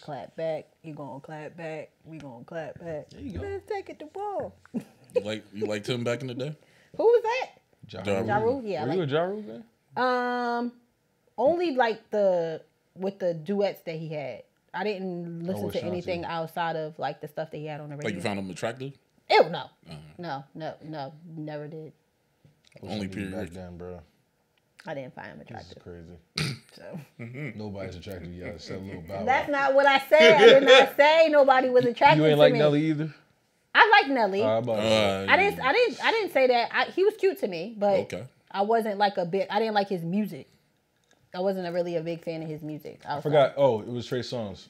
Clap back. You gonna clap back. We gonna clap back. There you go. Let's take it to war. You liked him back in the day? Who was that? Ja Ja Rule. Rule? Yeah. Were you a Ja Rule fan? Only like with the duets that he had. I didn't listen to anything outside of like the stuff that he had on the radio. Like you found him attractive? Ew, no. No, never did. Only period. Back then, bro. I didn't find him attractive. This is crazy. So Nobody's attractive. You gotta set a little bow. that's not what I said. I did not say nobody was attractive. You ain't to like me. Nelly either. I like Nelly. I Yeah. didn't say that. He was cute to me, but Okay. I wasn't like I didn't like his music. I wasn't really a big fan of his music. I forgot. Oh, it was Trey Songz.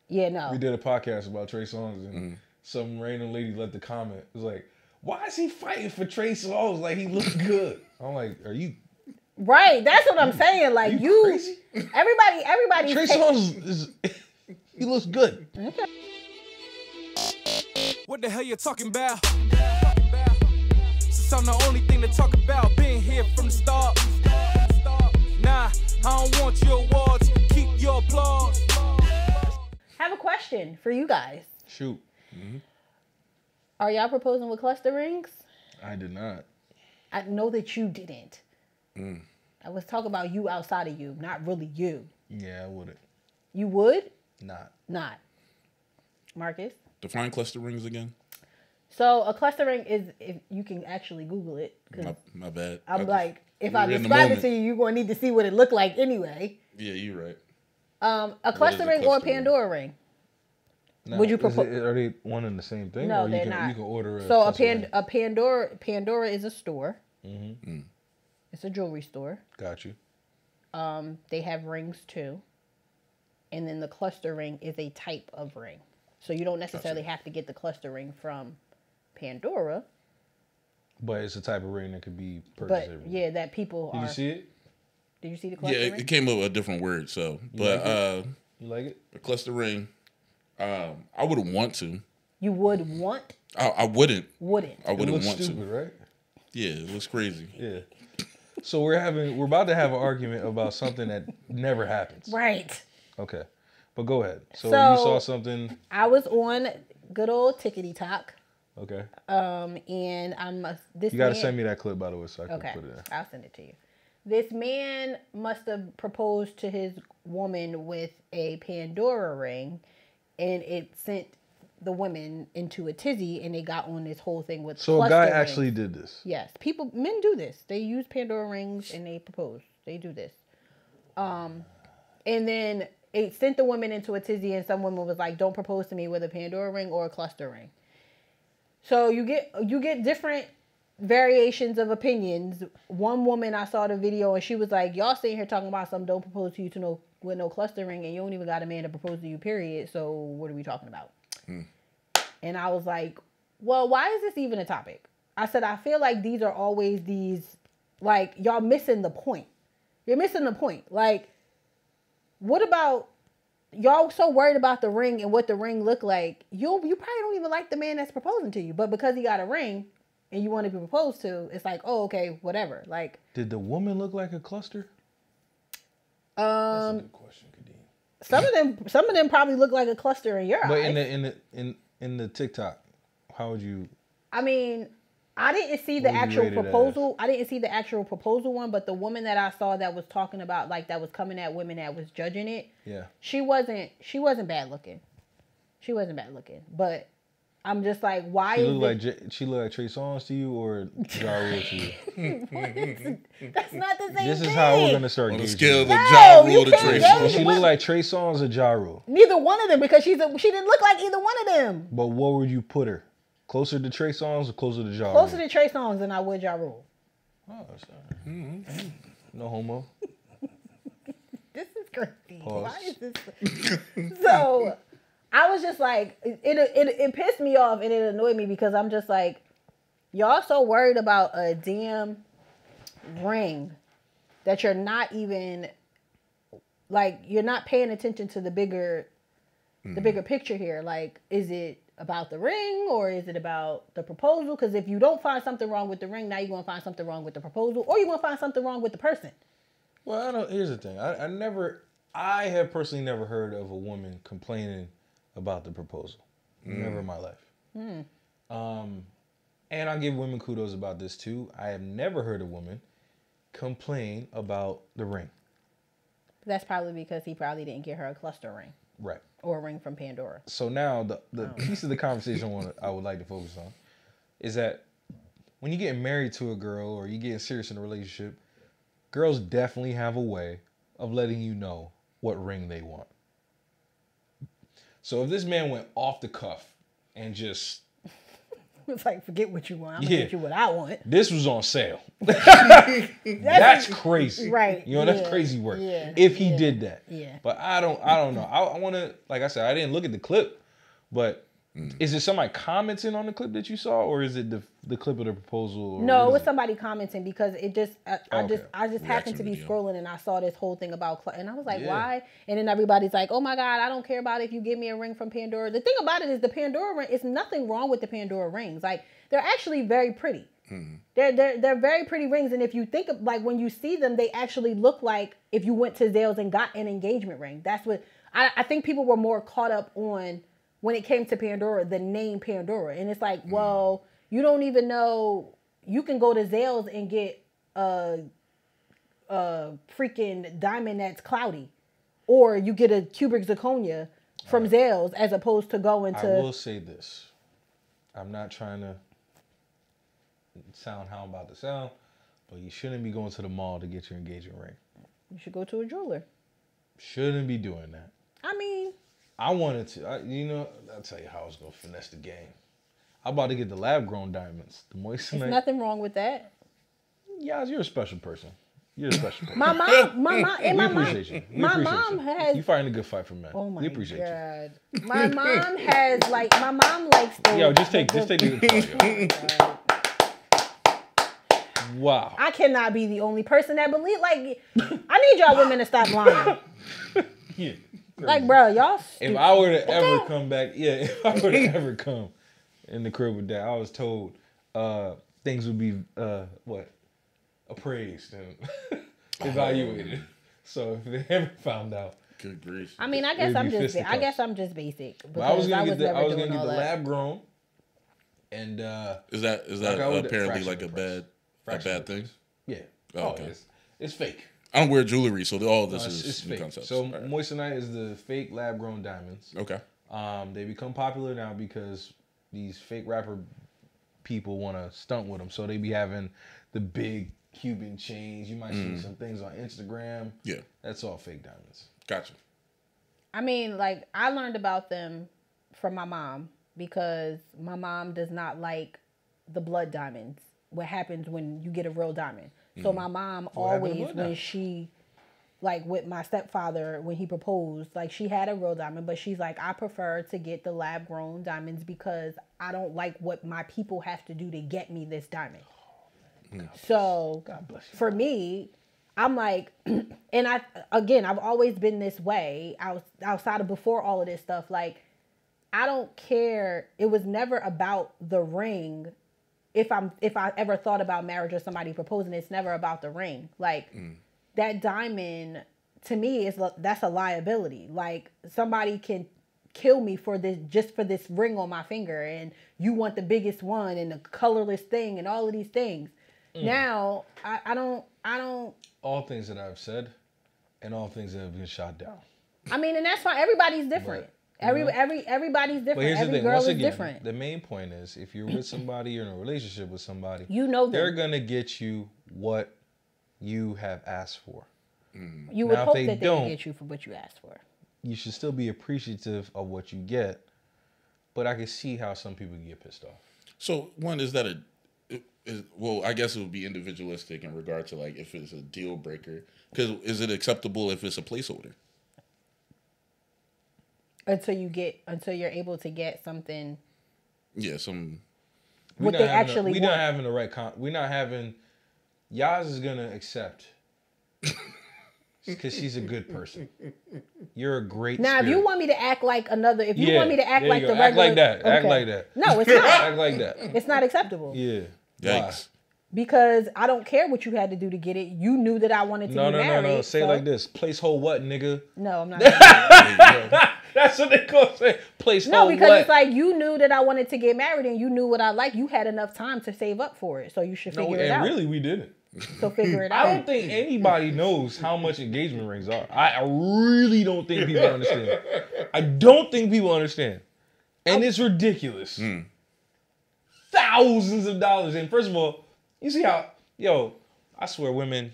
Yeah, no. We did a podcast about Trey Songz, and some random lady left the comment. It was like, "Why is he fighting for Trey Songz? Like he looked good." I'm like, "Are you Right? That's what I'm saying. Like you crazy? Everybody. Trey Songz is he looks good." Okay. What the hell you talking about? Since I'm the only thing to talk about, been here from the start. Nah, I don't want your awards, keep your applause. I have a question for you guys. Shoot, Are y'all proposing with cluster rings? I did not. I know that you didn't. I was talking about you outside of you, not really you. Yeah, I wouldn't. You would? Not. Marcus? Define cluster rings again. So a cluster ring is, if you can actually Google it. My bad. I'm like, if we I were in the describe it moment. to you, you're going to need to see what it looked like anyway. Yeah, you're right. A cluster a ring or a cluster ring? Pandora ring? Now, Would you is propose? Are they one and the same thing? No, or they're you can, not. You can order a So cluster ring? Pandora is a store. Mm-hmm. It's a jewelry store. Got you. They have rings too. And then the cluster ring is a type of ring. So you don't necessarily have to get the cluster ring from Pandora. But it's a type of ring that could be purchased But everywhere. yeah, that people Did are. you see it? Did you see the cluster Yeah, ring? it came up with a different word. So, You like it? a cluster ring. I wouldn't want to. You would want? I wouldn't. Wouldn't. I It wouldn't looks want stupid, to. right? Yeah, it looks crazy. Yeah. So we're about to have an argument about something that never happens. Right. Okay. But go ahead. So you So- saw something. I was on good old Tickety Talk. Okay. And this You got to man- send me that clip, by the way, so I can Okay, put it in. I'll send it to you. This man must have proposed to his woman with a Pandora ring, and it sent the women into a tizzy, and they got on this whole thing with. So a cluster guy rings. actually did this. Yes, men do this. They use Pandora rings and they propose. They do this. And then it sent the women into a tizzy, and some women was like, "Don't propose to me with a Pandora ring or a cluster ring." So you get different variations of opinions. One woman, I saw the video and she was like, "Y'all sitting here talking about something, don't propose to you with no cluster ring, and you don't even got a man to propose to you, period. So what are we talking about?" And I was like, "Well, why is this even a topic?" I said, "I feel like these are always these, like, y'all missing the point. You're missing the point. Like, what about y'all so worried about the ring and what the ring look like? You probably don't even like the man that's proposing to you, but because he got a ring and you want to be proposed to, it's like, oh, okay, whatever." Like, Did the woman look like a cluster? That's a good question, Kadeem. some of them probably look like a cluster in your But eyes. in the TikTok, how would you? I mean, I didn't see the What would you actual rate it proposal. I didn't see the actual proposal one, but the woman that I saw that was talking about, like, that was coming at women that was judging it. Yeah. She wasn't bad looking. She wasn't bad looking, but I'm just like, why She is looked it? like she looked like Trey Songz to you or Ja Rule to you? That's not the same thing. This is how we're gonna start On the gauging scale of it. the No, Ja you Rule to can't Tracy. gauge Does she it. look like Trey Songz or Ja Rule? Neither one of them, because she didn't look like either one of them. But what would you put her? Closer to Trey Songz or closer to Ja Rule? Closer to Trey Songz than I would Ja Rule. Oh, that's all right. No homo. This is crazy. Pause. Why is this? So I was just like, it pissed me off and it annoyed me because I'm just like, y'all so worried about a damn ring that you're not even, like, you're not paying attention to the bigger picture here. Like, is it about the ring or is it about the proposal? Because if you don't find something wrong with the ring, now you're going to find something wrong with the proposal, or you're going to find something wrong with the person. Well, here's the thing. I never I have personally never heard of a woman complaining about the proposal. Never in my life. And I give women kudos about this too. I have never heard a woman complain about the ring. That's probably because he probably didn't get her a cluster ring. Right. Or a ring from Pandora. So now the piece of the conversation I would like to focus on is that when you're getting married to a girl or you're getting serious in a relationship, girls definitely have a way of letting you know what ring they want. So if this man went off the cuff and just... It's like, forget what you want. I'm going to get you what I want. This was on sale. That's crazy. Right. You know, that's crazy work. Yeah. If he did that. Yeah. But I don't know. I want to, like I said, I didn't look at the clip, but is it somebody commenting on the clip that you saw, or is it the clip of the proposal? Or no, it was somebody commenting because it just, I just happened Reaction to be video. scrolling and I saw this whole thing about, and I was like, Yeah. why? And then everybody's like, oh my God, I don't care about if you give me a ring from Pandora. The thing about it is the Pandora ring, it's nothing wrong with the Pandora rings. Like, they're actually very pretty. They're very pretty rings, and if you think of, like, when you see them, they actually look like if you went to Zales and got an engagement ring. That's what I think people were more caught up on when it came to Pandora, the name Pandora, and it's like, well, you don't even know. You can go to Zales and get a freaking diamond that's cloudy, or you get a cubic zirconia from Zales as opposed to going to. I will say this: I'm not trying to sound how I'm about to sound, but you shouldn't be going to the mall to get your engagement ring. You should go to a jeweler. Shouldn't be doing that. I mean, I wanted to. I'll tell you how I was gonna finesse the game. I'm about to get the lab-grown diamonds, the moissanite. there's nothing wrong with that. Yeah, you're a special person. You're a special person. My mom, and We my mom, appreciate you. We my appreciate mom you. has. You fighting a good fight for men. Oh my we appreciate you. God. My mom has my mom likes the. Yo, just take the applause, yo. Wow. I cannot be the only person that believe. Like, I need y'all women to stop lying. Yeah. Like, bro, y'all. If I were to ever come back, if I were to ever come in the crib with that, I was told things would be appraised and evaluated. So if they ever found out, Good grief. I mean, I guess It'd I'm be just. I fisticuffs. guess I'm just basic. but I was gonna get the never doing the all that. lab grown, and Is that Like I would- apparently fraction like a of the price. bad Fraction of the thing? price. Yeah. Oh, okay. It's fake. I don't wear jewelry, so all this It's is new fake. concepts. So All right. moissanite is the fake lab grown diamonds. Okay. They become popular now because these fake rapper people want to stunt with them. So they be having the big Cuban chains. You might see some things on Instagram. Yeah. That's all fake diamonds. Gotcha. I mean, like, I learned about them from my mom because my mom does not like the blood diamonds. What happens when you get a real diamond. So my mom What happened to always, blood when diamond? she, like with my stepfather, when he proposed, like she had a real diamond, but she's like, I prefer to get the lab grown diamonds because I don't like what my people have to do to get me this diamond. So God bless you. for me, I'm like, and I've always been this way outside of before all of this stuff. Like, I don't care. It was never about the ring. If I ever thought about marriage or somebody proposing, it's never about the ring. Like that diamond to me that's a liability. Like somebody can kill me for this ring on my finger, and you want the biggest one and the colorless thing and all of these things. Now I don't. All things that I've said, and all things that have been shot down. I mean, and that's fine. Everybody's different. Everybody's different. But here's Every the thing. girl Once is again, different. the main point is if you're with somebody, you're in a relationship with somebody, You know them. they're gonna get you what you have asked for. You would Now, if hope they that they don't- would get you for what you asked for. You should still be appreciative of what you get, but I can see how some people get pissed off. So one is that well, I guess it would be individualistic in regard to like if it's a deal breaker. Because is it acceptable if it's a placeholder? Until you're able to get something. Yeah, some. We're What not they having actually we're want. not having the right. We're not having. Yaz is gonna accept because she's a good person. You're a great. Now, if you spirit. want me to act like another, if you Yeah, want me to act there like you the go. Act regular, like that. Act okay. like that. No, it's not. Act like that. It's not acceptable. Yeah. Yikes. Because I don't care what you had to do to get it. You knew that I wanted to be married. No. Say it like this. Placehold what, nigga? No, I'm not gonna do that. That's what they call say. Placehold No, because what? it's like you knew that I wanted to get married and you knew what I like. You had enough time to save up for it. So you should figure it out. And really, we didn't. So figure it out. I don't think anybody knows how much engagement rings are. I really don't think people understand. I don't think people understand. And it's ridiculous. Thousands of dollars. And first of all, you see how, I swear women.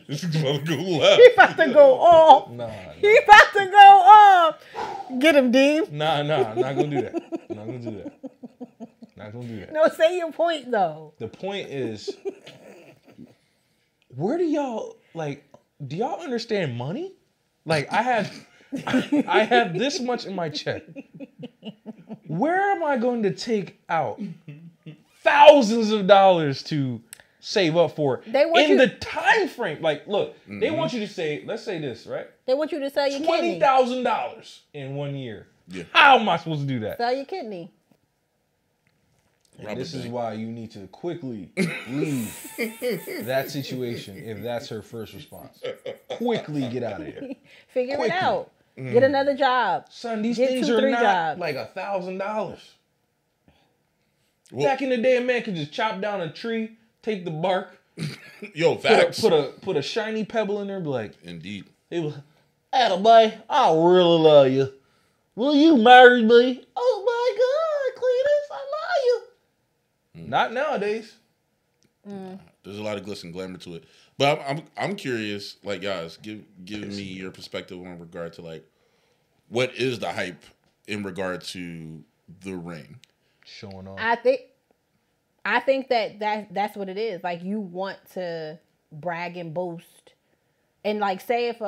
This is about to go left. He about to go off. Nah. He about to go off. Get him, Dean. Nah. I'm not going to do that. Not going to do that. No, say your point, though. The point is, where do y'all, do y'all understand money? Like, I have this much in my check. Where am I going to take out thousands of dollars to save up for in the time frame? Like, look, they want you to say, let's say this, right? They want you to sell your kidney. $20,000 in 1 year. Yeah. How am I supposed to do that? Sell your kidney. And this is why you need to quickly leave that situation if that's her first response. Quickly get out of here. Figure it out. Get another job. Son, these things are not like $1,000. Back in the day, a man could just chop down a tree, take the bark, facts. Put a shiny pebble in there, and be like, indeed. It was, Attaboy, I really love you. Will you marry me? Oh my God, Cletus, I love you. Not nowadays. There's a lot of glitz and glamour to it. But I'm curious, like, guys, give me your perspective in regard to, like, what is the hype in regard to the ring? Showing off. I think that's what it is. Like, you want to brag and boast. And, like, say if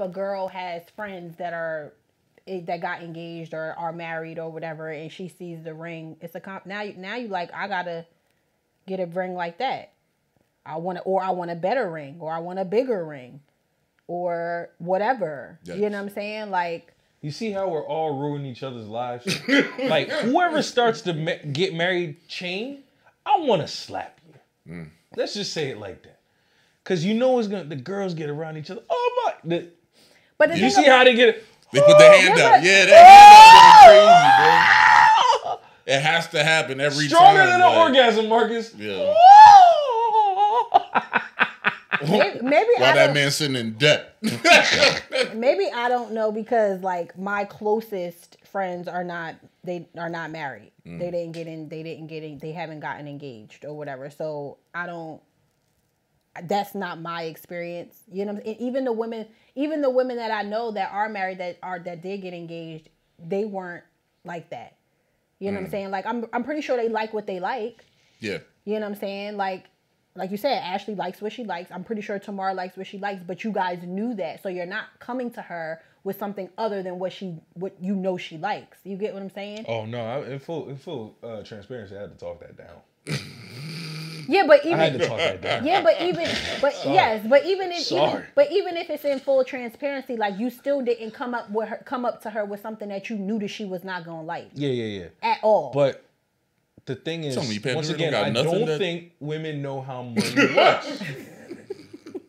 a girl has friends that got engaged or are married or whatever, and she sees the ring, it's now you like, I gotta get a ring like that. I want a better ring, or I want a bigger ring, or whatever. Yes. You know what I'm saying? Like, you see how we're all ruining each other's lives? Like, whoever starts to get married chain, I want to slap you. Let's just say it like that. Because you know the girls get around each other. Oh my. But you see how they get it? They put their hand out. Yeah, that hand out crazy, bro. It has to happen every time. Stronger than an orgasm, Marcus. Yeah. Maybe while that man's sitting in debt. Maybe I don't know, because like my closest friends are not married. They haven't gotten engaged or whatever. So that's not my experience. You know what I'm saying? Even the women that I know that are married that did get engaged, they weren't like that. You know what I'm saying? Like, I'm pretty sure they like what they like. Yeah. You know what I'm saying? Like you said, Ashley likes what she likes. I'm pretty sure Tamara likes what she likes, but you guys knew that. So you're not coming to her with something other than what you know she likes. You get what I'm saying? Oh no, in full transparency, I had to talk that down. Yeah, but even I had to talk that down. Yeah, but even if it's in full transparency, like, you still didn't come up to her with something that you knew that she was not gonna like. Yeah. At all. But the thing is, once again, I don't think women know how money works.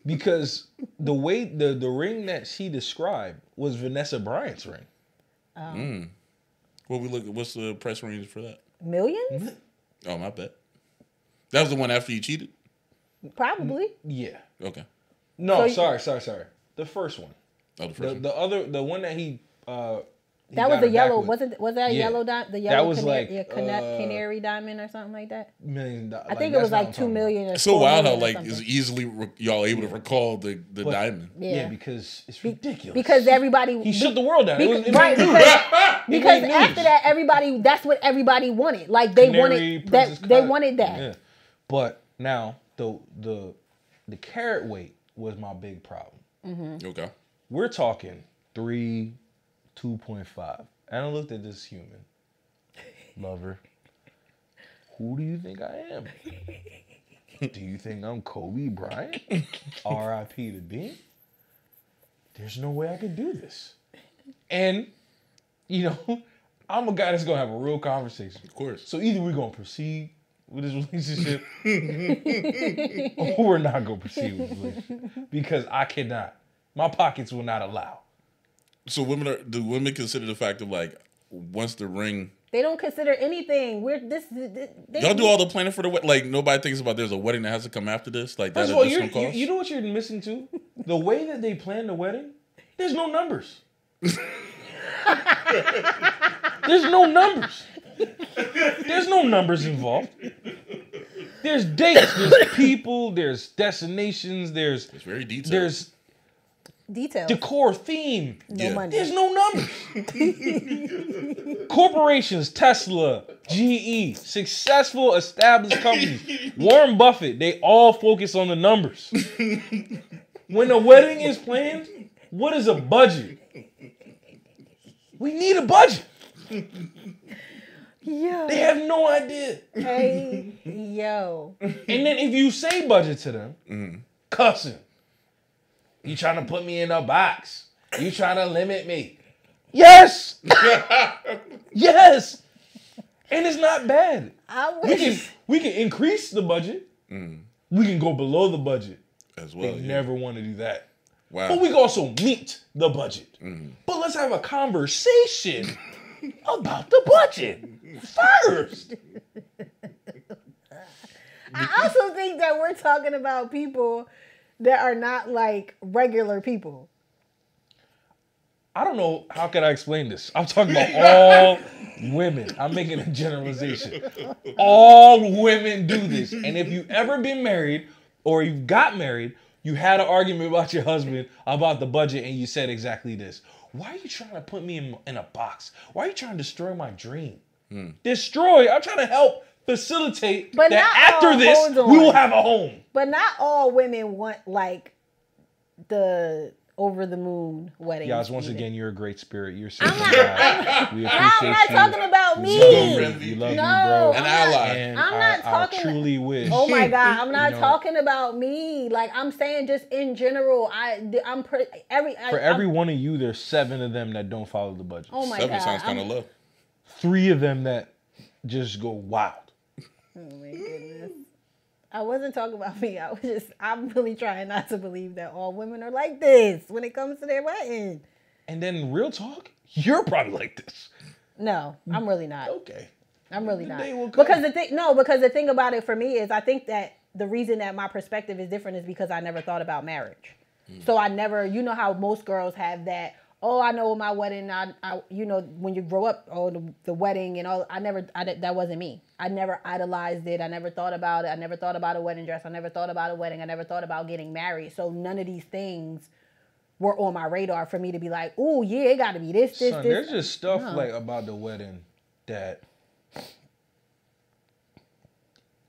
Because the way the ring that she described was Vanessa Bryant's ring. What's the price range for that? Millions? Oh, my bad. That was the one after you cheated? Probably. Yeah. Okay. No, sorry. The first one. Oh, the first one. The one that he that was a yellow. Was that a yellow diamond? The yellow that was canary diamond or something like that. $1 million. I think it was like $2 million. It's so wild how it's easily y'all able to recall the diamond. Yeah, because it's ridiculous. Because everybody he shut the world down. Because after that, that's what everybody wanted. Like, they wanted that. They wanted that. Yeah. But now the carat weight was my big problem. Mm-hmm. Okay. We're talking 3, 2.5. And I looked at this human. Lover. Who do you think I am? Do you think I'm Kobe Bryant? R.I.P. to B? There's no way I could do this. And, I'm a guy that's going to have a real conversation. Of course. So either we're going to proceed with this relationship, or we're not gonna proceed with this relationship because I cannot. My pockets will not allow. So do women consider the fact of like once the ring? They don't consider anything. Y'all do all the planning for the wedding. Like nobody thinks about there's a wedding that has to come after this. Like First that of all, additional cost. you know what you're missing too? The way that they plan the wedding, there's no numbers. There's no numbers. There's no numbers involved. There's dates, there's people, there's destinations, it's very detailed. There's details. Decor, theme. No money. There's no numbers. Corporations, Tesla, GE, successful established companies, Warren Buffett, they all focus on the numbers. When a wedding is planned, what is a budget? We need a budget. Yo. They have no idea. Hey, yo. And then if you say budget to them, cussing. You trying to put me in a box. You trying to limit me. Yes. Yes. And it's not bad. We can increase the budget. We can go below the budget. As well. They never want to do that. Wow. But we can also meet the budget. But let's have a conversation about the budget first. I also think that we're talking about people that are not like regular people. I don't know. How can I explain this? I'm talking about all women. I'm making a generalization. All women do this. And if you've ever been married or you got married, you had an argument about your husband about the budget and you said exactly this. Why are you trying to put me in a box? Why are you trying to destroy my dream? Destroy? I'm trying to help facilitate but that after this, we will have a home. But not all women want like the over the moon wedding. Guys, once again, you're a great spirit. You're so we appreciate I'm not talking about me. We love you, bro. An ally. And I'm not talking. I truly wish. Oh my God, I'm not talking about me. Like I'm saying, just in general. For every one of you, there's 7 of them that don't follow the budget. Oh my 7 God, sounds kind of low. 3 of them that just go wild. Oh my goodness. I wasn't talking about me. I'm really trying not to believe that all women are like this when it comes to their wedding. And then real talk, you're probably like this. No, I'm really not. Okay. I'm really The not. day will come. Because the thing about it for me is I think that the reason that my perspective is different is because I never thought about marriage. So I never, you know how most girls have that, oh, I know my wedding, I you know, when you grow up, oh, the wedding and all, that wasn't me. I never idolized it. I never thought about it. I never thought about a wedding dress. I never thought about a wedding. I never thought about getting married. So none of these things were on my radar for me to be like, oh, yeah, it got to be this. There's just stuff like about the wedding that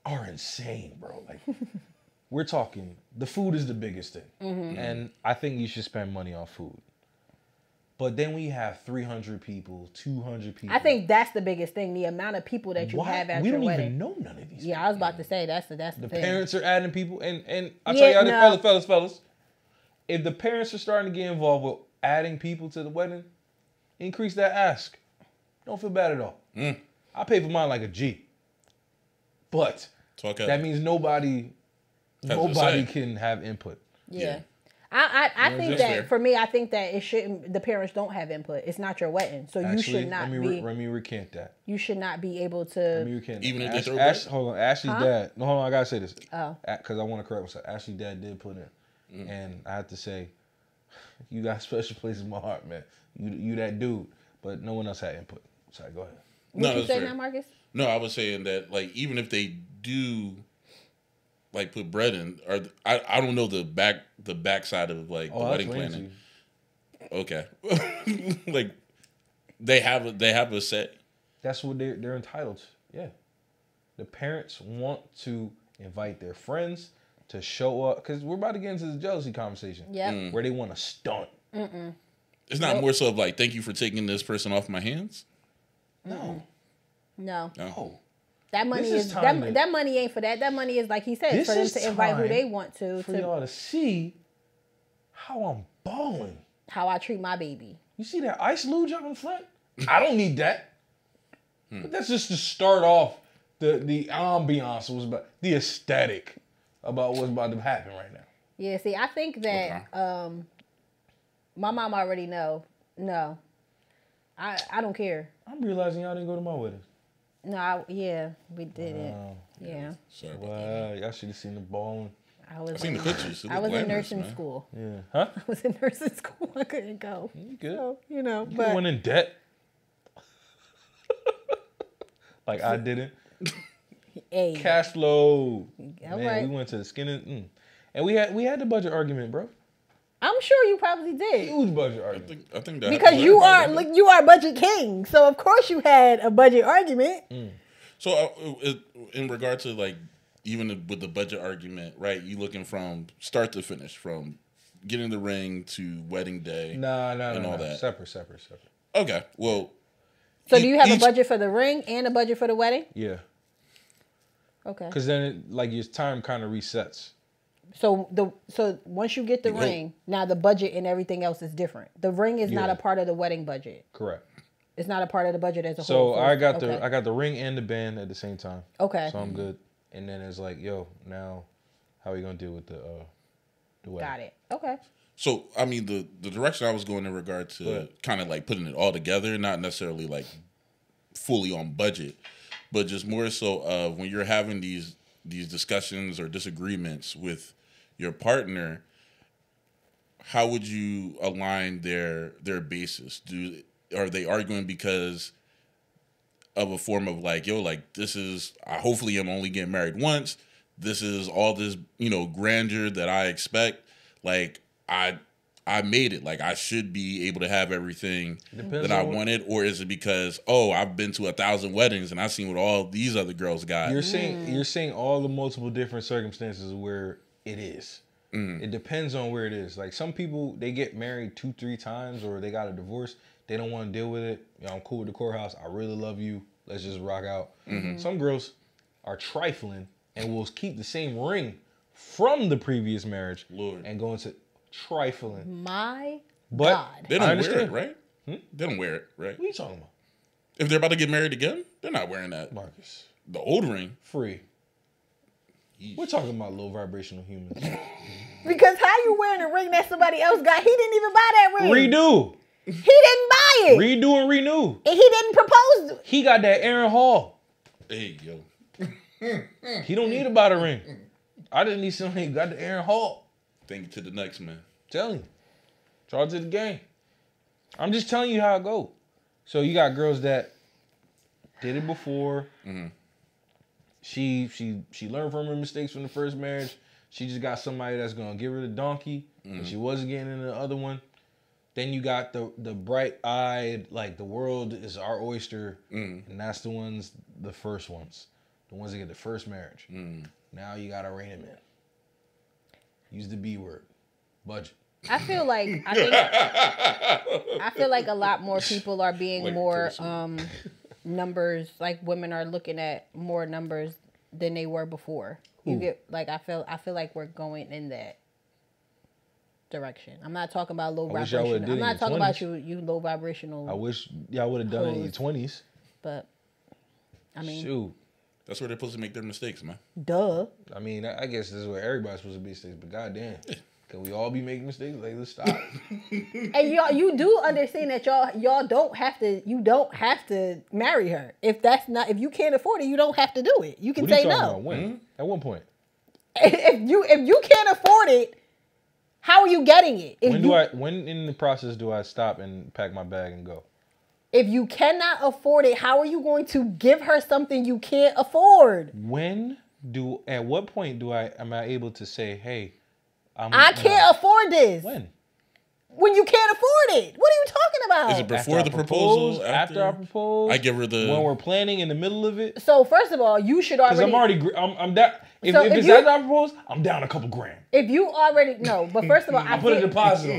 are insane, bro. Like, we're talking, the food is the biggest thing. And I think you should spend money on food. But then we have 300 people, 200 people. I think that's the biggest thing, the amount of people that you have at your wedding. We don't even know none of these people. I was about to say, that's the thing. The parents are adding people. And I'll tell y'all this, fellas. If the parents are starting to get involved with adding people to the wedding, increase that ask. Don't feel bad at all. I pay for mine like a G. But that means nobody can have input. Yeah. I think that fair. For me, I think that the parents don't have input. It's not your wedding. So you should not let me recant that. You should not be able to. Let me recant even that. if they throw hold on. Ashley's dad. No, hold on. I got to say this. Oh. Because I want to correct myself. Ashley's dad did put in. And I have to say, you got a special place in my heart, man. You that dude. But no one else had input. Sorry, go ahead. What you say now, Marcus? No, I was saying that, like, even if they do, like, put bread in, or I don't know the backside of like the wedding planning. Okay, like they have a say. That's what they're entitled to. Yeah, the parents want to invite their friends to show up because we're about to get into the jealousy conversation. Yeah, where they want to stunt. It's not more so of like, thank you for taking this person off my hands. No. That money that money ain't for that. That money is, like he said, for them to invite who they want to. For y'all to see how I'm balling. How I treat my baby. You see that ice luge on the front? I don't need that. But that's just to start off the ambiance was about the aesthetic about what's about to happen right now. Yeah, see, I think that my mom already know. No, I don't care. I'm realizing y'all didn't go to my wedding. No, we didn't. Yeah. Sorry about Wow, y'all should have seen the ball. I seen the pictures. I was in nursing school. Yeah, huh? I was in nursing school. I couldn't go. You good? So, you know, You but went in debt. Like I didn't. hey, Cash flow. All Man, right. we went to the skin and we had the budget argument, bro. I'm sure you probably did. Huge budget argument. I think that Because you everybody. are budget king, so of course you had a budget argument. So in regard to like even with the budget argument, right? You looking from start to finish, from getting the ring to wedding day. No. all that. Separate. Okay, well. So do you have a budget for the ring and a budget for the wedding? Yeah. Okay. Because then your time kind of resets. So once you get the ring, now the budget and everything else is different. The ring is not a part of the wedding budget. Correct. It's not a part of the budget as a whole. So I got the ring and the band at the same time. Okay. So I'm good. And then it's like, yo, now how are we gonna deal with the wedding? Got it. Okay. So I mean the direction I was going in regard to kind of like putting it all together, not necessarily like fully on budget, but just more so of when you're having these discussions or disagreements with your partner, how would you align their basis? Are they arguing because of a form of like, yo, like this is hopefully I'm only getting married once. This is all this, grandeur that I expect. Like I made it. Like I should be able to have everything that I wanted, or is it because I've been to 1,000 weddings and I've seen what all these other girls got? You're saying all the multiple different circumstances where it is. It depends on where it is. Like some people, they get married 2-3 times, or they got a divorce. They don't want to deal with it. I'm cool with the courthouse. I really love you. Let's just rock out. Some girls are trifling and will keep the same ring from the previous marriage and go into trifling. My But God. They don't wear it, right? They don't wear it, right? What are you talking about? If they're about to get married again, they're not wearing that. Marcus. The old ring. Free. We're talking about low vibrational humans. Because how you wearing a ring that somebody else got? He didn't even buy that ring. Redo. He didn't buy it. Redo and renew. And he didn't propose. He got that Arent Hall. Hey, yo. He don't need to buy the ring. I didn't need somebody who got the Arent Hall. Thank you to the next man. Telling you. Charge to the game. I'm just telling you how it go. So you got girls that did it before. She learned from her mistakes from the first marriage. She just got somebody that's gonna give her the donkey, and she wasn't getting into the other one. Then you got the bright-eyed, like the world is our oyster, and that's the first ones, the ones that get the first marriage. Now you gotta rein them in. Use the B word, budget. I feel like a lot more people are being Like more numbers. Like women are looking at more numbers than they were before. You get like I feel like we're going in that direction. I'm not talking about low vibration. I'm not talking about you low vibrational. I wish y'all would have done it in your 20s. But I mean, shoot. That's where they're supposed to make their mistakes, man. Duh. I mean, I guess this is where everybody's supposed to be mistakes, but goddamn. Can we all be making mistakes? Like, let's stop. And you do understand that y'all don't have to marry her. If you can't afford it, you don't have to do it. You can What are say you talking no. about? When? At one point. If you can't afford it, how are you getting it? When in the process do I stop and pack my bag and go? If you cannot afford it, how are you going to give her something you can't afford? At what point am I able to say, hey, I can't afford this? When you can't afford it. What are you talking about? Is it before the proposal? After I propose? I give her the... When we're planning in the middle of it? So first of all, you should already... Because I'm down... If it's after I propose, I'm down a couple grand. If you already... No, but first of all... I put a deposit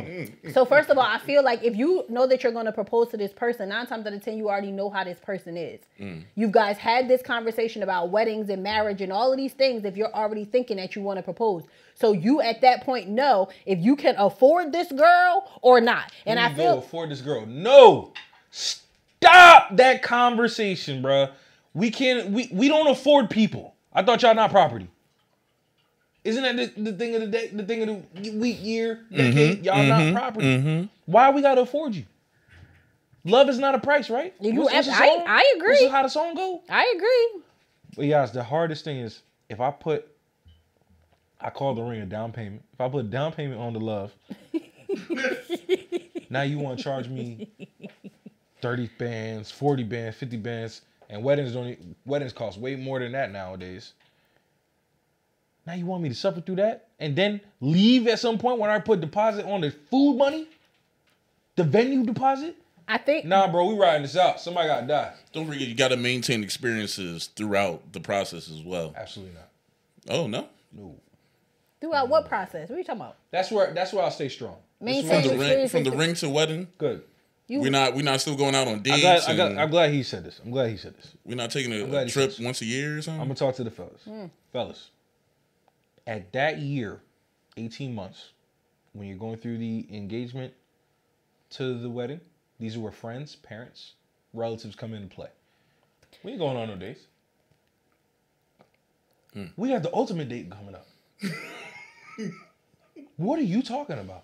on. So first of all, I feel like if you know that you're going to propose to this person, 9 times out of 10, you already know how this person is. You guys had this conversation about weddings and marriage and all of these things if you're already thinking that you want to propose. So you at that point know if you can afford this girl or not. And I feel... afford this girl. No! Stop that conversation, bruh. We don't afford people. I thought y'all not property. Isn't that the thing of the day, the thing of the week, year, decade? Y'all not property. Why we gotta afford you? Love is not a price, right? I agree. This is how the song go. I agree. But yes, the hardest thing is if I call the ring a down payment. If I put down payment on the love, now you want to charge me 30 bands, 40 bands, 50 bands, and weddings cost way more than that nowadays. Now you want me to suffer through that and then leave at some point when I put deposit on the food money, the venue deposit? I think. Nah, bro, we riding this out. Somebody got to die. Don't forget, you got to maintain experiences throughout the process as well. Absolutely not. Oh, no? No. Throughout what process? What are you talking about? That's where I'll stay strong. From the ring to wedding? Good. We're not still going out on dates. I'm glad he said this. We're not taking a trip once a year or something? I'm going to talk to the fellas. Fellas, at that year, 18 months, when you're going through the engagement to the wedding, these are where friends, parents, relatives come into play. We ain't going on no dates. We got the ultimate date coming up. What are you talking about?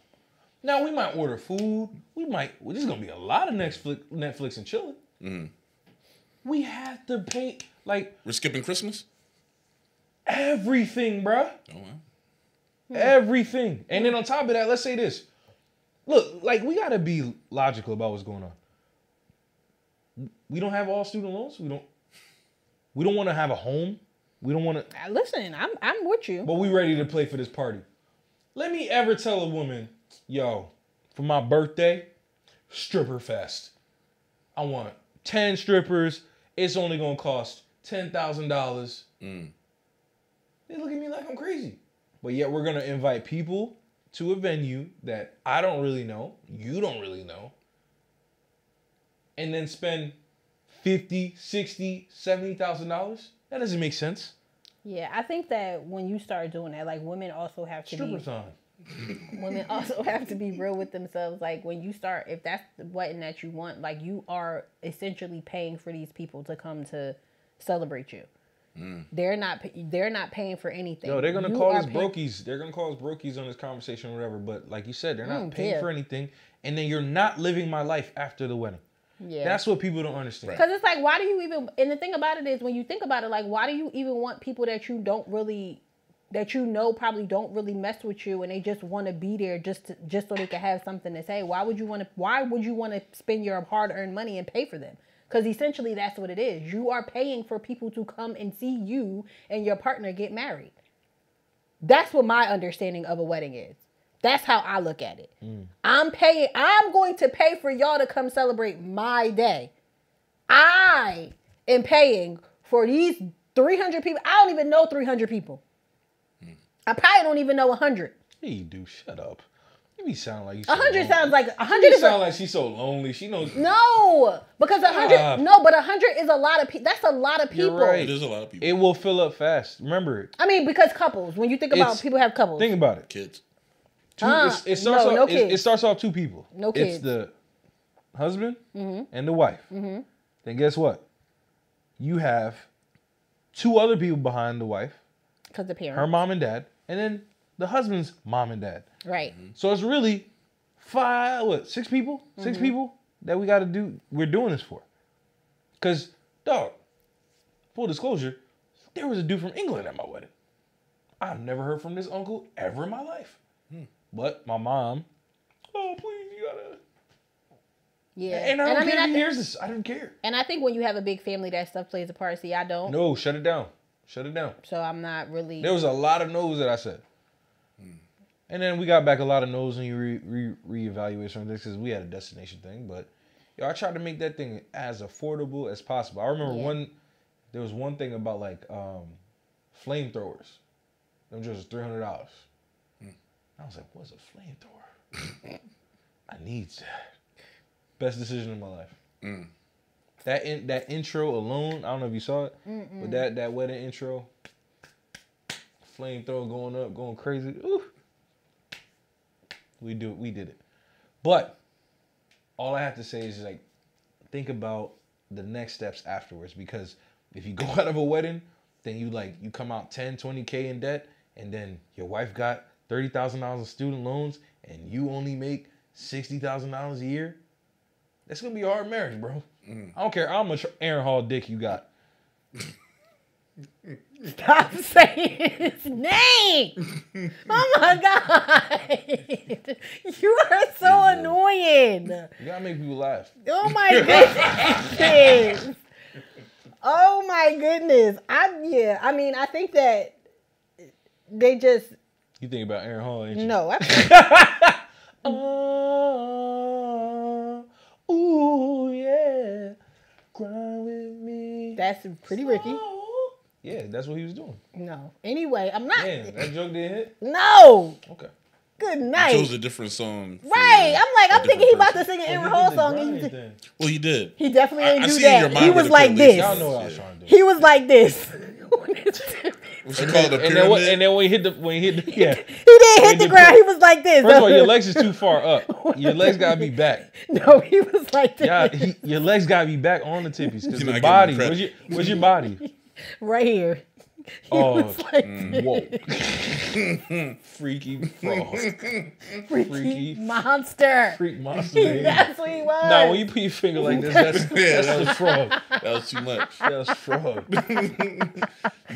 Now, we might order food. This is going to be a lot of Netflix and chilling. We have to pay, we're skipping Christmas? Everything, bruh. Oh, wow. Everything. And then on top of that, let's say this. Look, we got to be logical about what's going on. We don't have all student loans. We don't want to have a home. We don't want to. Listen, I'm with you. But we ready to play for this party. Let me ever tell a woman, yo, for my birthday, stripper fest. I want 10 strippers. It's only going to cost $10,000. They look at me like I'm crazy. But yet we're going to invite people to a venue that I don't really know, you don't really know, and then spend $50,000, $60,000, $70,000? That doesn't make sense. Yeah, I think that when you start doing that, women also have to Stripper time. Women also have to be real with themselves. When you start, if that's the wedding that you want, you are essentially paying for these people to come to celebrate you. They're not paying for anything. No, they're gonna call us brokies. They're gonna call us brokies on this conversation or whatever. But like you said, they're not paying for anything, and then you're not living my life after the wedding. Yeah, that's what people don't understand. Because it's why do you even? And the thing about it is, when you think about it, why do you even want people that you don't really, that you know probably don't really mess with you, and they just want to be there just so they can have something to say? Why would you want to spend your hard-earned money and pay for them? Because essentially that's what it is. You are paying for people to come and see you and your partner get married. That's what my understanding of a wedding is. That's how I look at it. I'm going to pay for y'all to come celebrate my day. I am paying for these 300 people. I don't even know 300 people. I probably don't even know 100. Yeah, you do. Shut up. You be sounding like you. 100 sounds like 100. Sound like she's so lonely. She knows. No, because 100. No, but 100 is a lot of people. That's a lot of people. You're right. It is a lot of people. It will fill up fast. Remember it. I mean, because couples. When you think about people have couples. Think about it. Kids. It starts off two people. No kids. It's the husband and the wife. Then guess what? You have two other people behind the wife. Because the parents. Her mom and dad, and then the husband's mom and dad. Right. So it's really 6 people? 6 people that we got to do. We're doing this for. Because, dog, full disclosure, there was a dude from England at my wedding. I've never heard from this uncle ever in my life. But my mom, oh, please, you gotta. Yeah. And I don't care if he hears this. I don't care. And I think when you have a big family, that stuff plays a part. See, I don't. No, shut it down. Shut it down. So I'm not really. There was a lot of no's that I said. And then we got back a lot of no's when you reevaluate some things because we had a destination thing. But I tried to make that thing as affordable as possible. I remember there was one thing about flamethrowers. Them just $300. I was like, what's a flamethrower? I need that. Best decision of my life. That intro alone, I don't know if you saw it, but that wedding intro, flamethrower going up, going crazy. Ooh. We did it. But all I have to say is think about the next steps afterwards, because If you go out of a wedding, then you come out 10, 20K in debt, and then your wife got $30,000 of student loans, and you only make $60,000 a year. That's gonna be a hard marriage, bro. I don't care how much Aaron Hall dick you got. Stop saying his name. Oh my God. You are so annoying. You gotta make people laugh. Oh my goodness. Oh my goodness. I mean, I think that they just. You think about Aaron Hall, ain't you? No. Ooh, yeah. Grind with me. That's pretty Ricky. Yeah, that's what he was doing. No. Anyway, I'm not. Damn, that joke didn't hit? No. Okay. Good You night. chose a different song. Right. I'm thinking he about to sing an Well, Aaron he Hall did the song. grind And thing. Well, he did. he definitely didn't I do see in your that. mind He where was the like correlation- this. Y'all know what I was trying to do. He was like this. What's it called? A And pyramid? then when he hit the yeah. He didn't hit the ground. He was like this. First of all, your legs is too far up. Your legs gotta be back. No, he was like this. Yeah, your legs gotta be back on the tippies because You're the not body. giving him Where's your body? Right here. He Oh, was like this. whoa! Freaky frog, Freaky monster. freak monster. That's what he was. Nah, when you put your finger like this, that's a frog. That was too much. That's frog. You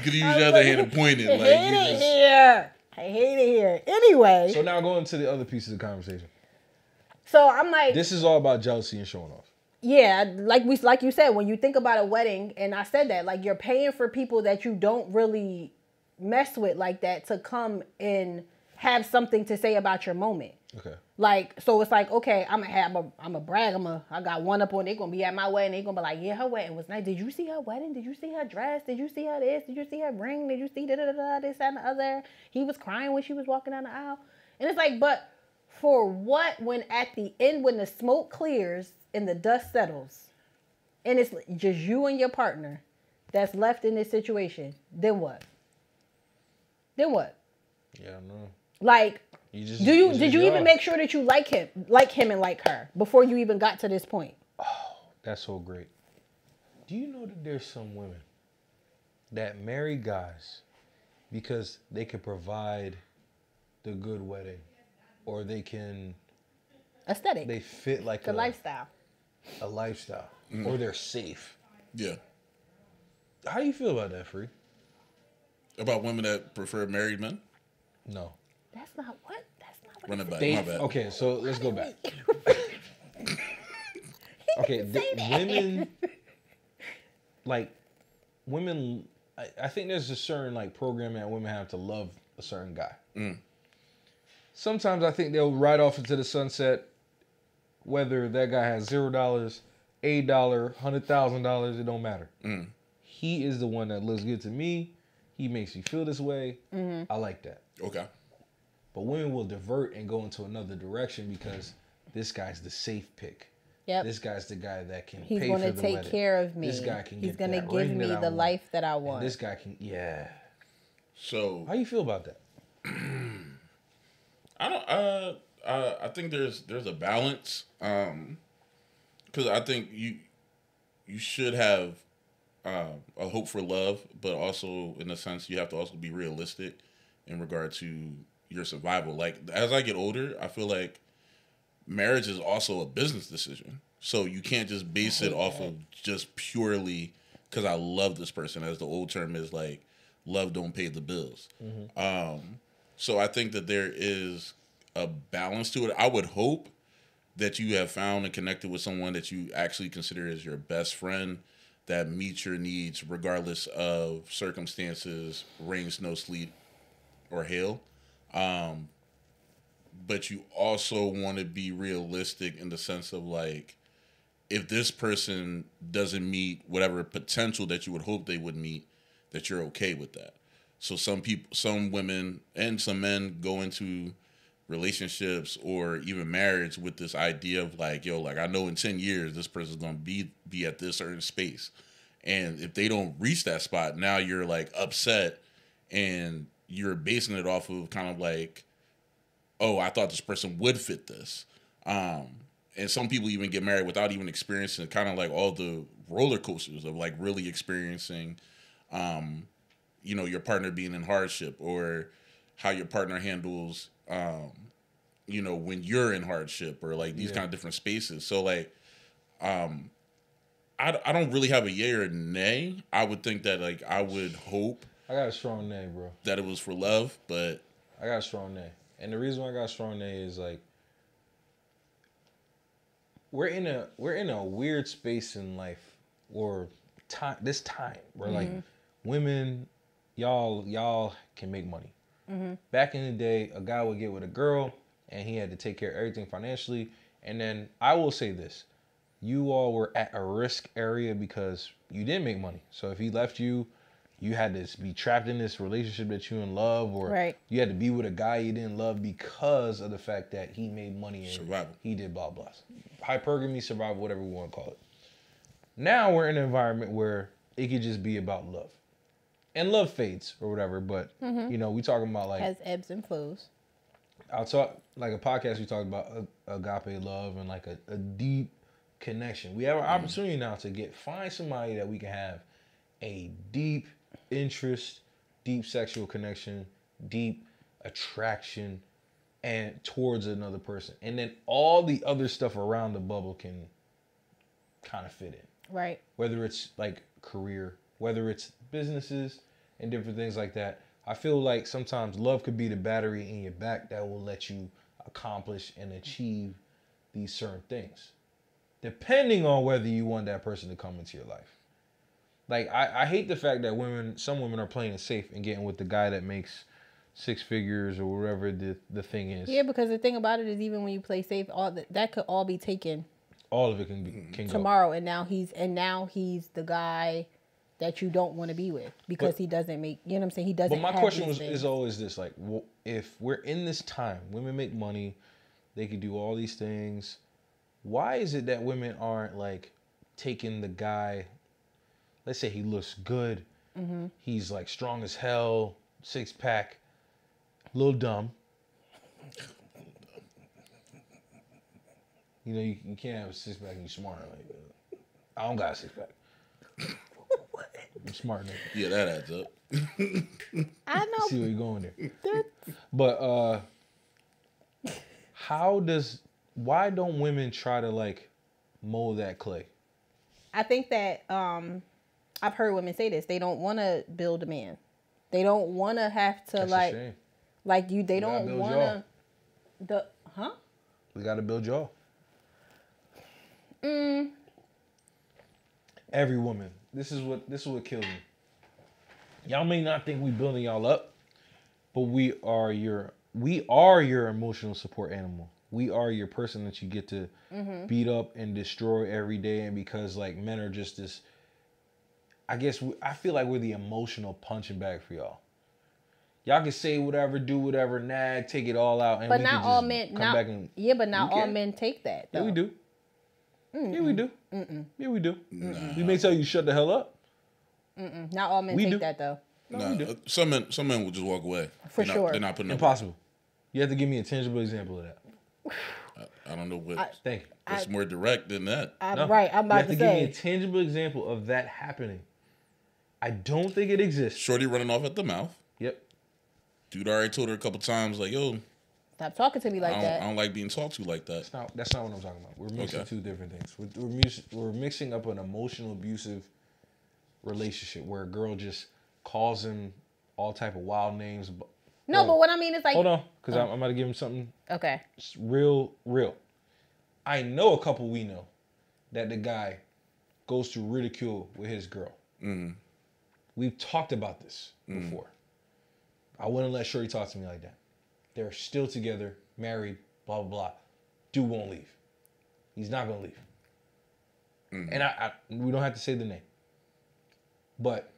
could use your other hand and point it. I Like, hate you it just, here. I hate it here. Anyway, So now going to the other piece of the conversation. so I'm like, This is all about jealousy and showing off. yeah, like you said, when you think about a wedding, and I said that, like, you're paying for people that you don't really mess with like that to come and have something to say about your moment. Okay. Like, so it's like, okay, I'm a brag. I got one up on. They're gonna be at my wedding. They're gonna be like, yeah, her wedding was nice. Did you see her wedding? Did you see her dress? Did you see her this? Did you see her ring? Did you see this and the other? He was crying when she was walking down the aisle. And it's like, but for what? When at the end, when the smoke clears and the dust settles, and it's just you and your partner that's left in this situation, then what? Then what? Yeah, I know. Like, Did did you even make sure that you like him and like her before you even got to this point? Oh, that's so great. Do you know that there's some women that marry guys because they can provide the good wedding, or they Aesthetic. they fit like the lifestyle. a lifestyle, or they're safe. yeah. How do you feel about that, Free? About women that prefer married men? No. That's not what Run it back. They, My bad. okay, so let's go back. Okay, women, I think there's a certain like program that women have to love a certain guy. Sometimes I think they'll ride off into the sunset, whether that guy has $0, $8, $100,000, it don't matter. He is the one that looks good to me. He makes me feel this way. I like that. Okay. But women will divert and go into another direction because this guy's the safe pick. Yep. This guy's the guy that can He's pay going for to the take wedding. care of me. This guy can He's get going to that give ring me that I the want. life that I And want. this guy can, yeah. So How you feel about that? I don't. I think there's a balance. Because I think you should have a hope for love, but also in a sense you have to also be realistic in regard to your survival. Like as I get older, I feel like marriage is also a business decision. So you can't just base it off of just purely because I love this person, as the old term is like, love don't pay the bills. So I think that there is a balance to it. I would hope that you have found and connected with someone that you actually consider as your best friend, that meets your needs regardless of circumstances, rain, snow, sleet, or hail. But you also want to be realistic in the sense of like, if this person doesn't meet whatever potential that you would hope they would meet, that you're okay with that. So some people, some women and some men go into relationships or even marriage with this idea of like, yo, like I know in 10 years this person's going to be at this certain space. And if they don't reach that spot, now you're like upset and you're basing it off of kind of like, oh, I thought this person would fit this. And some people even get married without even experiencing kind of like all the roller coasters of like really experiencing, you know, your partner being in hardship, or how your partner handles, you know, when you're in hardship, or like these kind of different spaces. So like, I don't really have a yay or nay. I would think that like I would hope I got a strong nay, bro. that it was for love, but I got a strong nay. And the reason why I got a strong nay is like we're in a weird space in life or time where like women, y'all can make money. Back in the day, a guy would get with a girl and he had to take care of everything financially. And then I will say this. You all were at a risk area because you didn't make money. So if he left you, you had to be trapped in this relationship that you in love, or you had to be with a guy you didn't love because of the fact that he made money and survival. He did blah blah. Hypergamy, survival, whatever we want to call it. Now we're in an environment where it could just be about love. And love fades or whatever, but you know, we talking about like has ebbs and flows. I'll talk like a podcast we talked about agape love and like a deep connection. We have an opportunity now to find somebody that we can have a deep interest, deep sexual connection, deep attraction and towards another person. And then all the other stuff around the bubble can kind of fit in. Right. Whether it's like career, whether it's businesses and different things like that. I feel like sometimes love could be the battery in your back that will let you accomplish and achieve these certain things, depending on whether you want that person to come into your life. Like, I hate the fact that some women are playing it safe and getting with the guy that makes 6 figures or whatever the thing is. Yeah, because the thing about it is, even when you play safe, all that could all be taken. All of it can tomorrow, and now he's the guy that you don't want to be with because he doesn't make, you know what I'm saying? He doesn't. But my question is always this: like, if we're in this time, women make money, they can do all these things. Why is it that women aren't like taking the guy? Let's say he looks good, he's like strong as hell, 6-pack, a little dumb. You know, you can't have a 6-pack and you're smart. Like, I don't got a 6-pack. I'm smart nigga. Yeah, that adds up. I know. See where you're going there. But why don't women try to like mold that clay? I think that I've heard women say this. They don't want to build a man. They don't want to have to That's like a shame. like you. They don't want to. We got to build y'all. Every woman. This is what kills me. Y'all may not think we building y'all up, but we are your emotional support animal. We are your person that you get to beat up and destroy every day. And because like men are just this, I feel like we're the emotional punching bag for y'all. Y'all can say whatever, do whatever, nag, take it all out, and but we not can just all men. come back and but not all men take that. Though. Yeah, we do. Yeah, we do. Yeah, we do. We may tell you shut the hell up. Not all men take that though. No, some men will just walk away. For sure. They're not putting up. Impossible. You have to give me a tangible example of that. I don't know what. Thank you. It's more direct than that. Right, I'm about to say. You have to give me a tangible example of that happening. I don't think it exists. Shorty running off at the mouth. Yep. Dude already told her a couple times, like, yo, stop talking to me like that. I don't like being talked to like that. That's not what I'm talking about. We're mixing two different things. We're mixing up an emotional abusive relationship where a girl just calls him all type of wild names. No, but what I mean is like... Hold on, because I'm about to give him something real. I know a couple we know that the guy goes through ridicule with his girl. We've talked about this before. I wouldn't let Shorty talk to me like that. They're still together, married, blah, blah, blah. Dude won't leave. He's not going to leave. And we don't have to say the name. But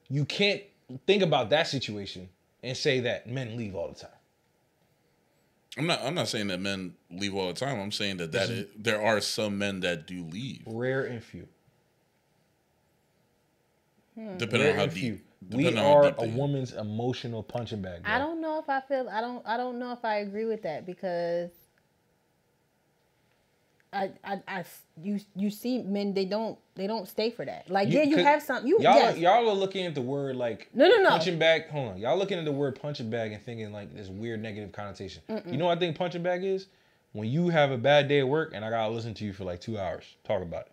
you can't think about that situation and say that men leave all the time. I'm not saying that men leave all the time. I'm saying that there are some men that do leave. Rare and few. Depending on how deep. We are a woman's emotional punching bag. Bro. I don't know if I don't know if I agree with that because you see men, they don't stay for that. Like, you Y'all yes. are looking at the word like No. punching bag. Hold on, y'all looking at the word punching bag and thinking like this weird negative connotation. You know what I think punching bag is? When you have a bad day at work and I gotta listen to you for like 2 hours talk about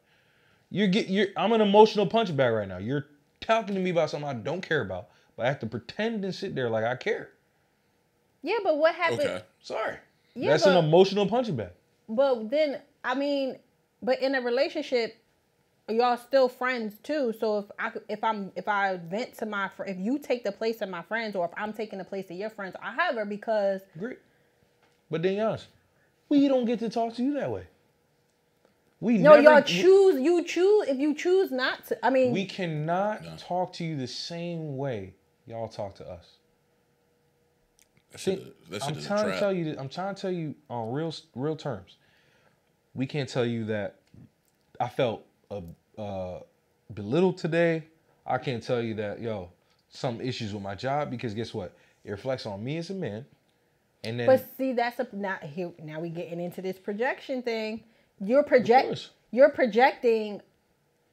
it. I'm an emotional punching bag right now. You're talking to me about something I don't care about, but I have to pretend and sit there like I care. Yeah, but what happened? Okay. Sorry. Yeah, That's an emotional punching bag. But then, I mean, but in a relationship, y'all still friends too. So if I vent to my friend, if you take the place of my friends, or if I'm taking the place of your friends, I have her because. Great. But then, Giannis, we don't get to talk to you that way. Y'all choose. You choose. If you choose not to, I mean, we cannot talk to you the same way y'all talk to us. I'm trying to tell you on real terms. We can't tell you that I felt belittled today. I can't tell you that some issues with my job, because guess what? It reflects on me as a man. And then, but see, now we getting into this projection thing. You're projecting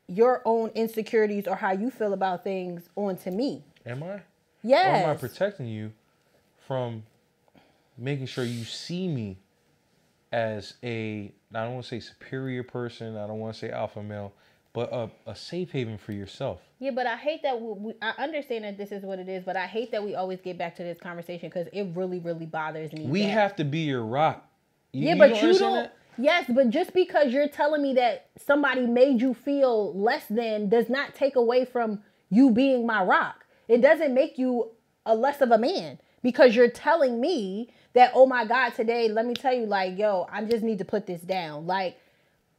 your own insecurities or how you feel about things onto me. Am I? Yes. Or am I protecting you from making sure you see me as I don't want to say superior person, I don't want to say alpha male, but a safe haven for yourself? Yeah, but I hate that I understand that this is what it is, but I hate that we always get back to this conversation because it really, really bothers me. We have to be your rock. But you don't. Yes, but just because you're telling me that somebody made you feel less than does not take away from you being my rock. It doesn't make you a less of a man because you're telling me that, oh my God, today, let me tell you, like, I just need to put this down. Like,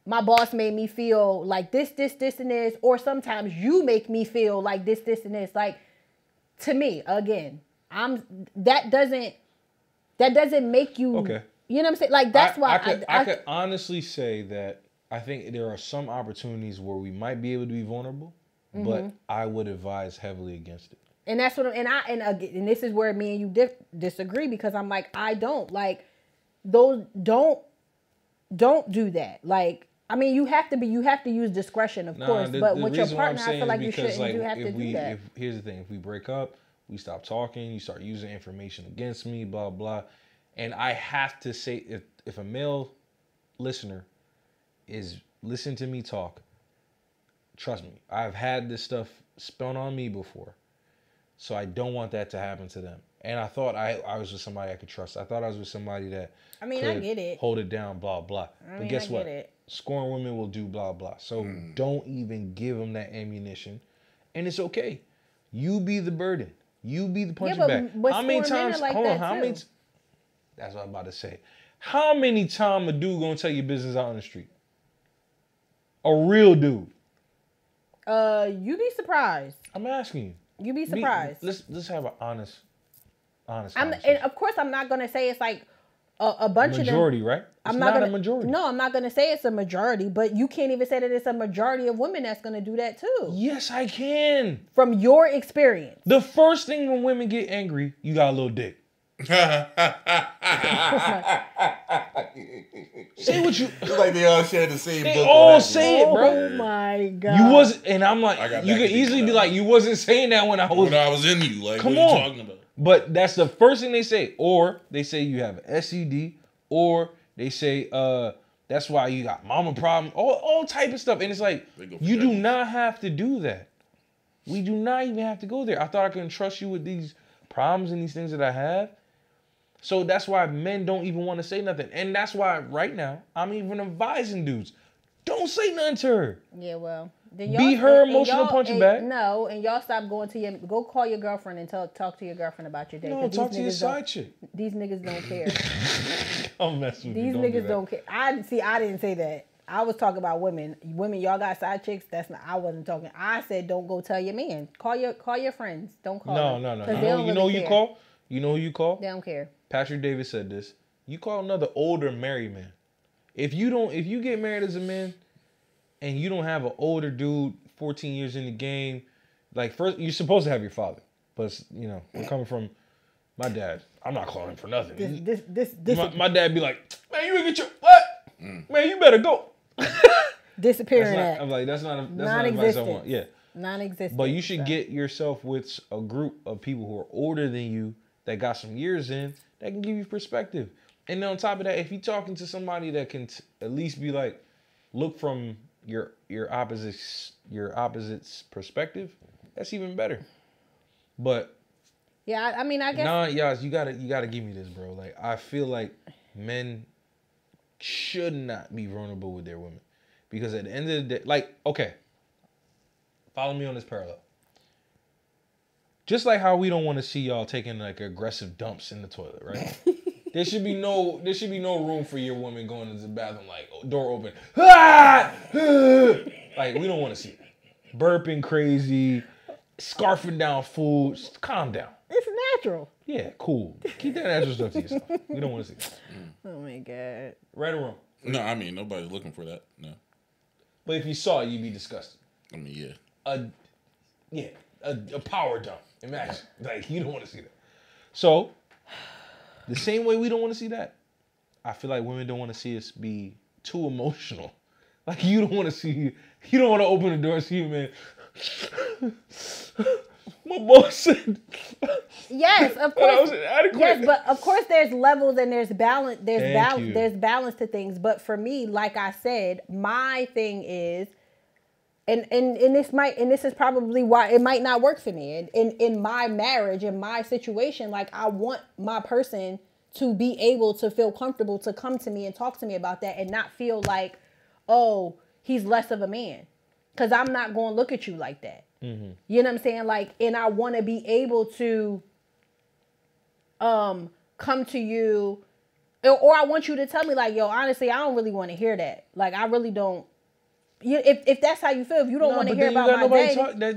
my boss made me feel like this, and this, or sometimes you make me feel like this, and this. Like, to me, again, that doesn't make you okay. You know what I'm saying? Like, that's why I could honestly say that I think there are some opportunities where we might be able to be vulnerable, but I would advise heavily against it. And that's what and this is where me and you disagree, because I'm like, I don't like those. Don't do that. Like, I mean, you have to use discretion, of course. But with your partner, I feel like you shouldn't. You have to do that. Here's the thing: if we break up, we stop talking. You start using information against me, blah blah. And I have to say, if a male listener is listening to me talk, trust me, I've had this stuff spun on me before. So I don't want that to happen to them. And I thought I was with somebody I could trust. I thought I was with somebody that I get it. Hold it down, blah, blah. But guess what? Scorned women will do blah, blah. So don't even give them that ammunition. And it's okay. You be the burden. You be the punching bag. How many times? That's what I'm about to say. How many times a dude gonna tell you business out on the street? A real dude. You be surprised. I'm asking you. You be surprised. Let's have an honest and of course, I'm not gonna say it's like a bunch of them. Majority, right? It's not a majority. No, I'm not gonna say it's a majority, but you can't even say that it's a majority of women that's gonna do that too. Yes, I can. From your experience. The first thing when women get angry, you got a little dick. Say what you. It's like they all share the same book. They all say it, bro. Oh my God. You wasn't, and I'm like, you could easily be like, you wasn't saying that when I was in you. Like, come what on. are you talking about? But that's the first thing they say. Or they say you have an STD, or they say that's why you got mama problem. All type of stuff, and it's like you do not have to do that. We do not even have to go there. I thought I could trust you with these problems and these things that I have. So that's why men don't even want to say nothing. And that's why right now, I'm even advising dudes, don't say nothing to her. Yeah, well. Then be her emotional punching bag. No, and y'all stop going to go call your girlfriend and talk to your girlfriend about your day. No, talk to your side chick. These niggas don't care. I'm messing with you. These niggas don't care. I didn't say that. I was talking about women. Women, y'all got side chicks. I wasn't talking. I said don't go tell your man. Call your friends. Don't call them. No. You know who you call? You know who you call? They don't care. Patrick Davis said this. You call another older married man. If you get married as a man and you don't have an older dude, 14 years in the game, like first you're supposed to have your father. But we're coming from my dad. I'm not calling him for nothing. My dad be like, man, you ain't get your what? Man, you better go. Disappearing That's at. I'm like, that's not advice I want. Yeah. Non-existent. But you should get yourself with a group of people who are older than you that got some years in that can give you perspective. And then on top of that, if you're talking to somebody that can at least be like, look from your opposite's perspective, that's even better. But yeah, I mean, I guess. nah, y'all, you gotta give me this, bro. Like, I feel like men should not be vulnerable with their women, because at the end of the day, like, okay, follow me on this parallel. Just like how we don't want to see y'all taking like aggressive dumps in the toilet, right? There should be no room for your woman going into the bathroom like door open. Like, we don't want to see that. Burping crazy, scarfing down food. Just calm down. It's natural. Yeah, cool. Keep that natural stuff to yourself. We don't want to see that. Oh my God. Right or wrong? No, I mean, nobody's looking for that. No. But if you saw it, you'd be disgusted. I mean, yeah. A power dump. Imagine. Like, you don't want to see that. So, the same way we don't want to see that, I feel like women don't want to see us be too emotional. Like, you don't want to open the door and see you, man. My boss said. Yes, of course. That was inadequate. Yes, but of course there's levels and there's balance. Thank you. There's balance to things. But for me, like I said, my thing is, and this is probably why it might not work for me. And in my marriage, in my situation, like, I want my person to be able to feel comfortable to come to me and talk to me about that and not feel like, oh, he's less of a man. Because I'm not going to look at you like that. Mm-hmm. You know what I'm saying? Like, and I want to be able to come to you, or I want you to tell me, like, yo, honestly, I don't really want to hear that. Like, I really don't. If that's how you feel, if you don't want to hear about my day,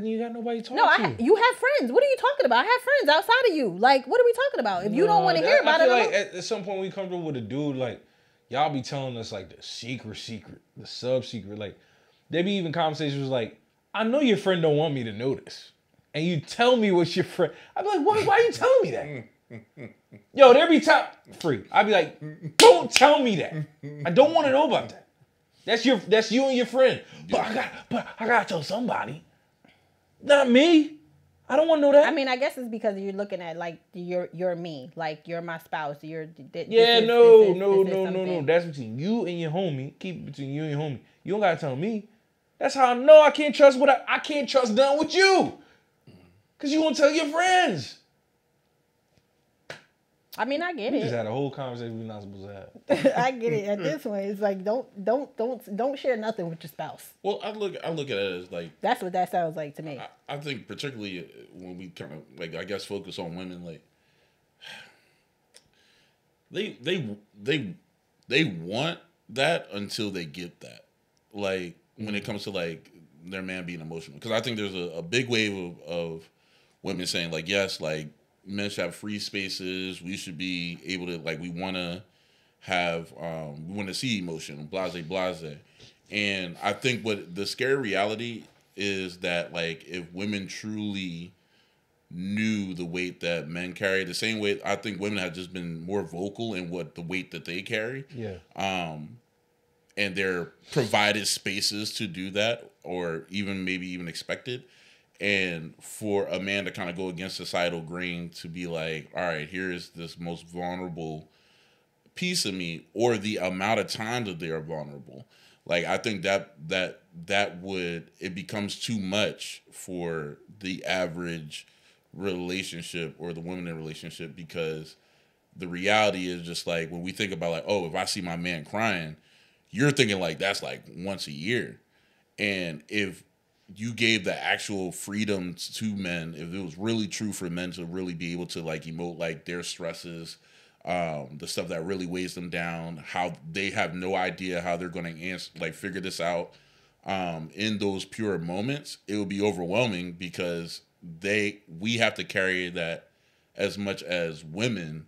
you got nobody talking. No, you have friends. What are you talking about? I have friends outside of you. Like, what are we talking about? If you don't want to hear about it, like at some point we comfortable with a dude, like, y'all be telling us like the secret, the sub secret. Like, there be even conversations like, I know your friend don't want me to know this, and you tell me what's your friend. I'd be like, why are you telling me that? Yo, there be time free. I'd be like, don't tell me that. I don't want to know about that. That's you and your friend. But I gotta tell somebody. Not me. I don't want to know that. I mean, I guess it's because you're looking at, like, you're me, like, you're my spouse. No. That's between you and your homie. Keep it between you and your homie. You don't gotta tell me. That's how I know I can't trust I can't trust nothing with you. Cause you won't tell your friends. I mean, I get We it. just had a whole conversation we're not supposed to have. I get it. At this point, it's like, don't share nothing with your spouse. well, I look at it as like, That's what that sounds like to me. I think particularly when we kind of like, I guess, focus on women, like they want that until they get that. Like, when it comes to like their man being emotional, because I think there's a big wave of women saying like, yes, like, men should have free spaces. We should be able to, like, we want to have, we want to see emotion, blase. And I think what the scary reality is that, like, if women truly knew the weight that men carry, the same way I think women have just been more vocal in what the weight that they carry. Yeah. And they're provided spaces to do that, or maybe even expected. And for a man to kind of go against societal grain to be like, all right, here is this most vulnerable piece of me, or the amount of time that they are vulnerable. Like, I think that it becomes too much for the average relationship or the women in a relationship, because the reality is just like, when we think about like, oh, if I see my man crying, you're thinking like that's like once a year. And if you gave the actual freedom to men, if it was really true for men to really be able to like emote like their stresses, the stuff that really weighs them down, how they have no idea how they're going to figure this out, in those pure moments, it would be overwhelming, because we have to carry that as much as women.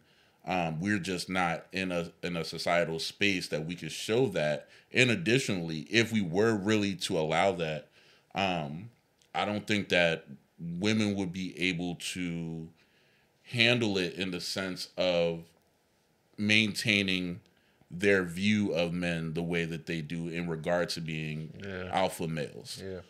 We're just not in a societal space that we could show that. And additionally, if we were really to allow that, I don't think that women would be able to handle it in the sense of maintaining their view of men the way that they do in regard to being alpha males. Yeah.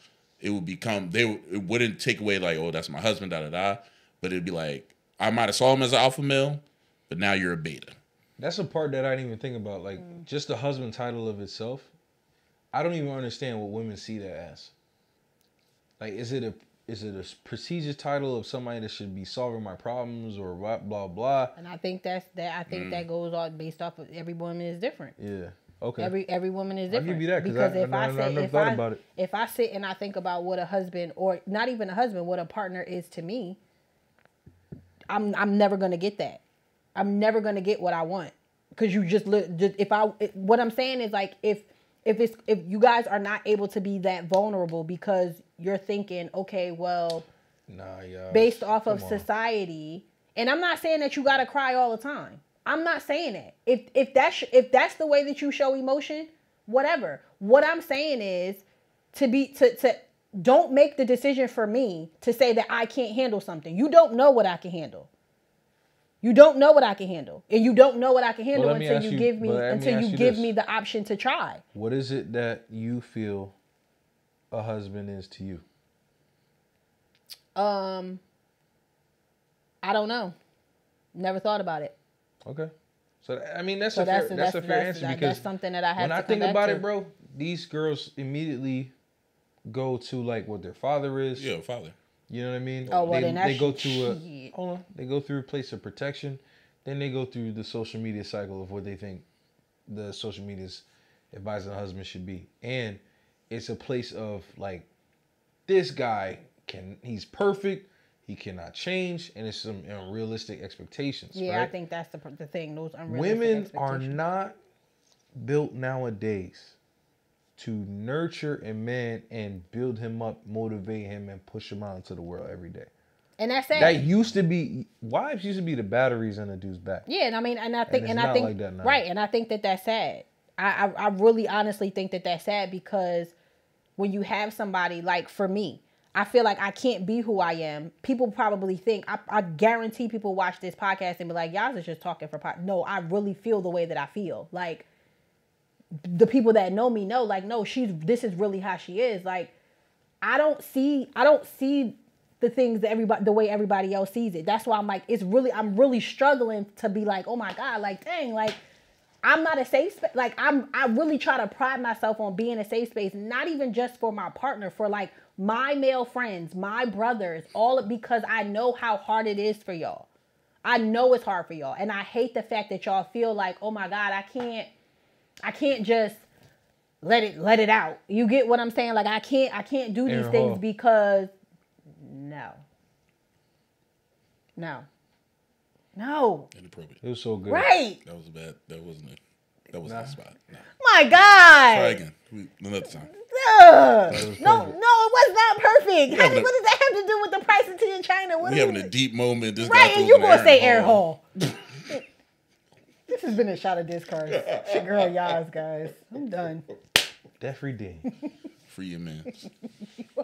It would become it wouldn't take away like, oh, that's my husband, da da da, but it'd be like, I might have saw him as an alpha male, but now you're a beta. That's a part that I didn't even think about. Like just the husband title of itself, I don't even understand what women see that as. Like, is it a prestigious title of somebody that should be solving my problems or blah blah blah? And I think that goes on based off of every woman is different. Yeah. Okay. Every woman is different. I'll give you that because if I sit and I think about what a husband, or not even a husband, what a partner is to me, I'm never gonna get that. I'm never gonna get what I want, because you what I'm saying is like if you guys are not able to be that vulnerable because you're thinking, okay, well, based off of society, and I'm not saying that you gotta cry all the time. I'm not saying that. If that's the way that you show emotion, whatever. What I'm saying is to don't make the decision for me to say that I can't handle something. You don't know what I can handle. You don't know what I can handle, and you don't know what I can handle until you give me the option to try. What is it that you feel a husband is to you? I don't know. Never thought about it. Okay. So, I mean, that's a fair answer, because that's something that I have to when I think about it, bro, these girls immediately go to like what their father is. Yeah, father. You know what I mean? Oh, well, they go to they go through a place of protection. Then they go through the social media cycle of what they think the social media's advising a husband should be. And it's a place of like, this guy he's perfect. He cannot change, and it's some unrealistic expectations. Yeah, right? I think that's the thing. Those unrealistic women expectations. are not built nowadays to nurture a man and build him up, motivate him, and push him out into the world every day. And that's sad. That used to be, wives used to be the batteries in a dude's back. Yeah, and I mean, and I think like that now. Right, and I think that's sad. I really honestly think that's sad, because when you have somebody, like for me, I feel like I can't be who I am. People probably think, I guarantee people watch this podcast and be like, y'all is just talking for pot. No, I really feel the way that I feel. Like, the people that know me know, like, no, this is really how she is. Like, I don't see the things that the way everybody else sees it. That's why I'm like, I'm really struggling to be like, oh my God, like, dang, like, I'm not a safe space. Like, I really try to pride myself on being a safe space, not even just for my partner, for like my male friends, my brothers, because I know how hard it is for y'all. I know it's hard for y'all. And I hate the fact that y'all feel like, oh my God, I can't just let it out. You get what I'm saying? Like, I can't do these things because no. Inappropriate. It was so good. Right. That was bad. That wasn't the spot. No. My God. Try again. Another time. No, it was not perfect. What does that have to do with the price of tea in China? We having a deep moment. This right, and you gonna say air hole. This has been a Shot of Discourse. It's your girl Yaz, guys. I'm done. Definitely did. Free your man.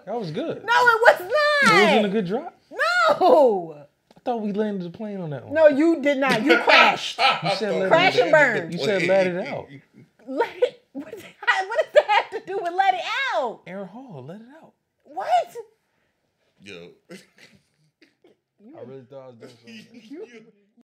That was good. No, it was not. It wasn't a good drop. No. I thought we landed the plane on that one. No, you did not. You crashed. You said crash and burn. You said let it out. Let it